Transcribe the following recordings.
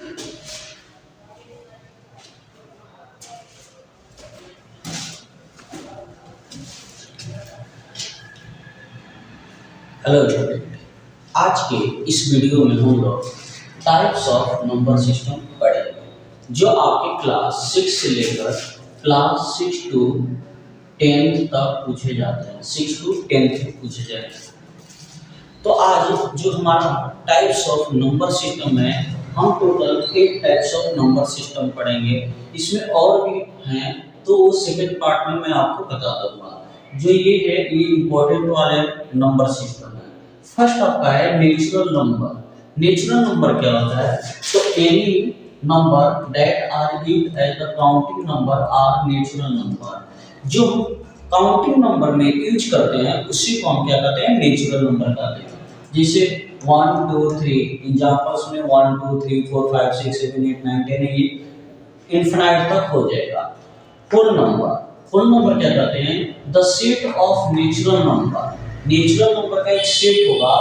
Hello student, आज के इस वीडियो में हम लोग टाइप्स ऑफ नंबर सिस्टम पढ़ेंगे जो आपके क्लास 6 से लेकर क्लास 6 टू 10 तक पूछे जाते हैं। 6 टू 10 तक पूछे जाते हैं। तो आज जो हमारा टाइप्स ऑफ नंबर सिस्टम है, हम total 8 types of number system पढ़ेंगे। इसमें और भी हैं, तो वो सेकंड पार्ट में मैं आपको बता दूंगा। जो ये है, ये इम्पोर्टेंट वाले नंबर सिस्टम है। फर्स्ट आपका है नेचुरल नंबर। नेचुरल नंबर क्या होता है? तो any number that are used as the counting number are natural number. जो काउंटिंग नंबर में यूज करते हैं उसी को हम क्या कहते हैं? नेचुरल नंबर कहते हैं। जैसे 1 2 3 एग्जांपल्स में 1 2 3 4 5 6 7 8 9 10 ये इनफिनाइट तक हो जाएगा। फुल नंबर क्या कहते हैं? The set of natural number. Natural number का एक सेट होगा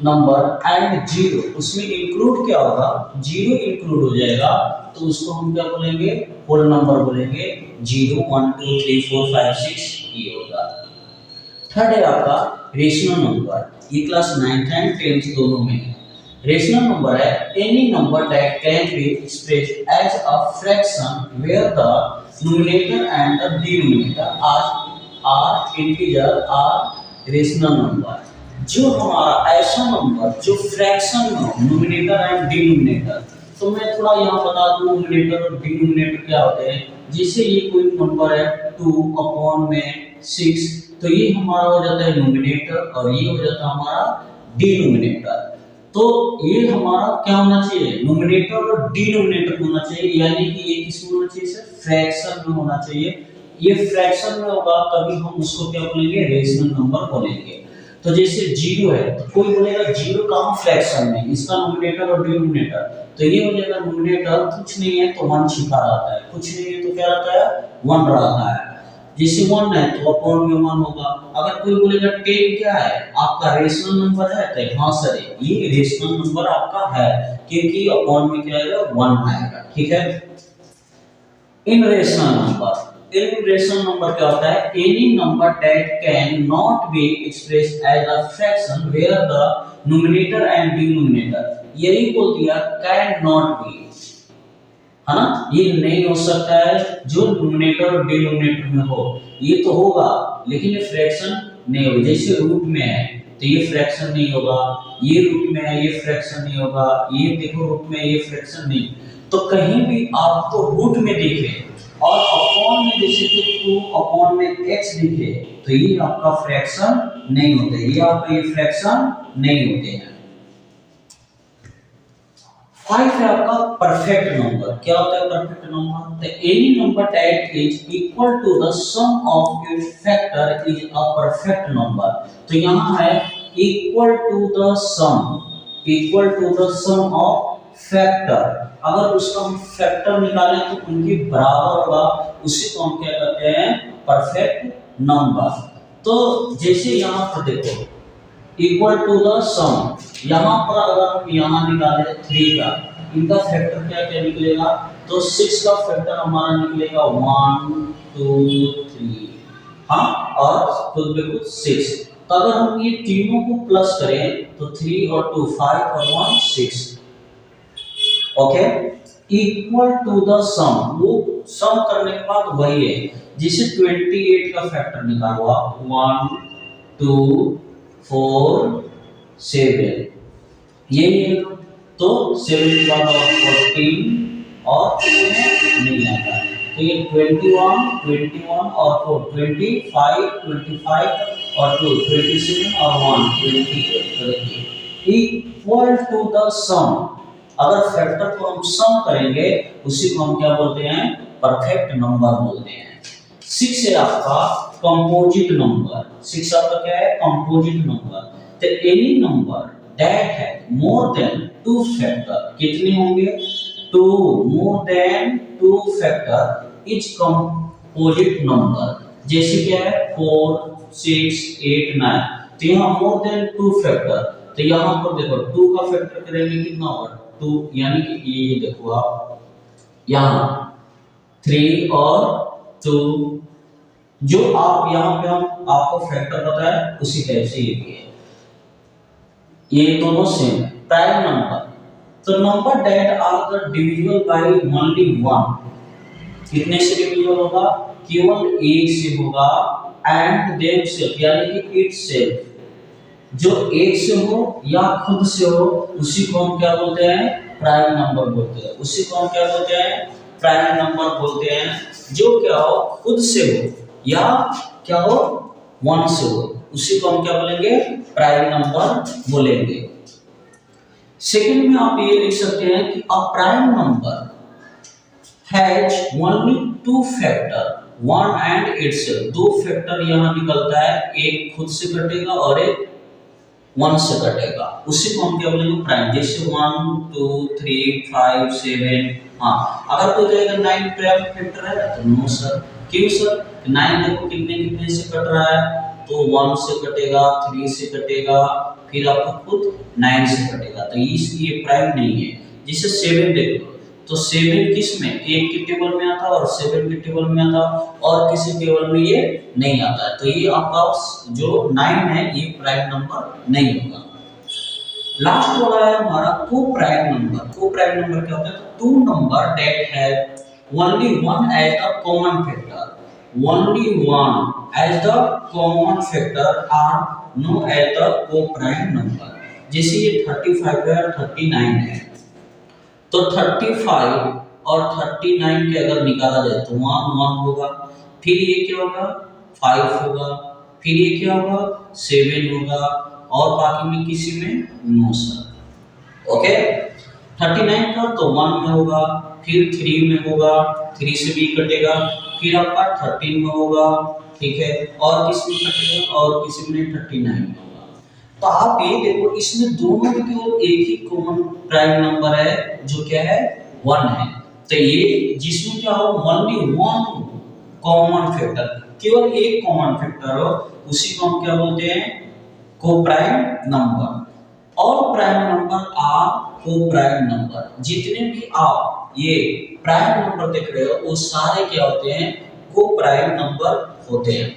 नंबर एंड जीरो, उसमें इंक्लूड क्या होगा? जीरो इंक्लूड हो जाएगा, तो उसको हम क्या बोलेंगे? फुल नंबर बोलेंगे। 0 1 2 3 4 5 6 ये होगा। थर्ड है आपका रेशनल नंबर। ये क्लास 9th एंड 10th दोनों में है। रेशनल नंबर है any number that can be expressed as a fraction where the numerator and the denominator are integer are rational number। जो हमारा ऐसा नंबर जो फ्रैक्शन में हो, न्यूमरेटर एंड डिनोमिनेटर। तो मैं थोड़ा यहाँ बता दूं न्यूमरेटर और डिनोमिनेटर क्या होते हैं। जैसे ये कोई नंबर है 2/6, तो ये हमारा हो जाता है न्यूमरेटर और ये हो जाता है हमारा डिनोमिनेटर। तो ये हमारा क्या होना चाहिए? न्यूमरेटर और डिनोमिनेटर होना चाहिए, यानी कि ये किस में होना चाहिए? सर फ्रैक्शन में होना चाहिए। ये फ्रैक्शन में होगा तभी हम उसको क्या बोलेंगे? रेशनल नंबर बोलेंगे। तो जैसे 0 है तो कोई बोलेगा 0 कहाँ फ्रैक्शन में, इसका न्यूमरेटर और डिनोमिनेटर, तो ये हो जाएगा न्यूमरेटर कुछ नहीं है तो 1 छिपा रहता है, कुछ नहीं है तो क्या रहता है? 1 रहता है। जैसे 1 है तो अपॉन में 1 होगा। अगर कोई बोलेगा 10 क्या है? आपका रेशनल नंबर है, तो हाँ सर ये रेशनल नंबर आपका है, क्योंकि अपॉन में क्या आएगा? 1 आएगा। ठीक है। इन रेशनल नंबर क्या होता है? Any number that can not be expressed as a fraction where the numerator and denominator, यही बोल दिया कैन नॉट बी, है ना? ये नहीं हो सकता है जो न्यूमरेटर और डिनोमिनेटर में हो। ये तो होगा लेकिन ये फ्रैक्शन नहीं होगा। जैसे रूट में है तो ये फ्रैक्शन नहीं होगा, ये रूट में है ये फ्रैक्शन नहीं होगा, ये देखो रूट में ये फ्रैक्शन नहीं। तो कहीं भी आपको रूट में दिखे और अपॉन में जैसे कि 2 में x दिखे तो ये आपका फ्रैक्शन नहीं होते, ये आपका ये फ्रैक्शन नहीं होते हैं। 5 है आपका परफेक्ट नंबर। क्या होता है परफेक्ट नंबर? तो any number that is equal to the sum of its factor is a perfect number. तो यहाँ है equal to the sum of factor. अगर उसका हम फैक्टर निकालें तो उनके बराबर होगा, उसी को हम क्या कहते हैं? Perfect number. तो जैसे यहाँ पर देखो इक्वल टू द सम, यहाँ पर अगर हम यहाँ निकाले 3 का, इनका फैक्टर क्या क्या निकलेगा? तो 6 का फैक्टर हमारा निकलेगा 1 2 3, हाँ, और तो देखो 6। तो अगर हम ये तीनों को प्लस करें तो 3 और 2 5 और 1 6। ओके, इक्वल टू द सम, वो सम करने के बाद वही है। जैसे 28 का फैक्टर निकालो आप 1 2 4 7, यही है। तो 7 के बाद 14 और नहीं आता है, तो ये 21 और 4 25 और 2 27 और 1 28। इक्वल टू द सम, अगर फैक्टर को हम सम करेंगे उसी को हम क्या बोलते हैं? परफेक्ट नंबर बोलते हैं। 6 है आपका कंपोजिट नंबर। 6 आपका क्या है? Composite number. तो एनी नंबर दैट है मोर देन 2 फैक्टर, कितने होंगे? 2, more than 2 factor is composite number. जैसे क्या है 4 6 8 9, तो यहाँ मोर देन 2 फैक्टर। तो यहाँ पर देखो 2 का फैक्टर करेंगे कितना होगा? 2 यानी कि ये देखो आप यहाँ 3 और 2, जो आप यहाँ पे हम आपको फैक्टर बताया उसी टाइप से ये भी है, ये दोनों सेम है। प्राइम नंबर, तो number that are the divisible by only 1, कितने से डिविजिबल होगा? केवल एक से होगा। एंड देमसेल्फ यानी कि इटसेल्फ, जो एक से हो या खुद से हो उसी को हम क्या बोलते हैं? प्राइम नंबर बोलते हैं। उसी को हम क्या बोलते हैं? प्राइम नंबर बोलते हैं। जो क्या हो, खुद से हो या क्या हो, 1 से हो, उसी को हम क्या बोलेंगे? प्राइम नंबर बोलेंगे। सेकंड में आप ये लिख सकते हैं कि a prime number has only 2 factor 1 and itself, 2 factor यहाँ निकलता है, एक खुद से कटेगा और एक 1 से कटेगा, उसी को हम क्या बोलेंगे? प्राइम। जैसे 1 2 3 5 7, हाँ अगर कोई कहेगा 9 प्राइम फैक्टर है तो नो सर। क्यों सर? 9 देखो कितने कितने से कट रहा है, तो 1 से कटेगा, 3 से कटेगा, फिर आपको खुद 9 से कटेगा, तो इसलिए प्राइम नहीं है। जैसे 7 देख लो, तो 7 किस में? 1 के टेबल में आता है और 7 के टेबल में आता है, और किसी टेबल में ये नहीं आता है, तो ये आपका जो 9 है ये प्राइम नंबर नहीं होगा। लास्ट वाला है हमारा coprime number. Coprime number क्या होता है? Two number that have only 1 as the common factor, only 1 as the common factor are know as the coprime number. जैसे ये 35 है और 39 है, तो 35 और 39 के अगर निकाला जाए तो 1 1 होगा, फिर ये क्या होगा? 5 होगा, फिर ये क्या होगा? 7 होगा, और बाकी में किसी में नो सर। ओके, 39 का तो 1 में होगा, फिर 3 में होगा, 3 से भी कटेगा, फिर आपका 13 में होगा, ठीक है, और किसी में कटेगा, और किसी में 39 में होगा। तो आप ये देखो, इसमें दोनों में केवल एक ही कॉमन प्राइम नंबर है, जो क्या है? 1 है। तो ये जिसमें क्या हो, ओनली 1 कॉमन फैक्टर, केवल एक कॉमन फैक्टर हो, उसी को हम क्या बोलते हैं? को प्राइम नंबर। और प्राइम नंबर आर को प्राइम नंबर, जितने भी आप ये प्राइम नंबर देख रहे हो वो सारे क्या होते हैं? को प्राइम नंबर होते हैं।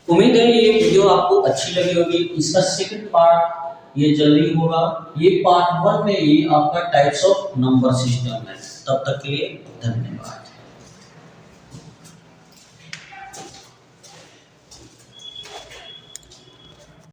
उम्मीद है ये वीडियो आपको अच्छी लगी होगी। इसका सेकंड पार्ट ये जल्दी होगा। ये पार्ट 1 में ये आपका टाइप्स ऑफ नंबर सिस्टम है। तब तक के लिए धन्यवाद।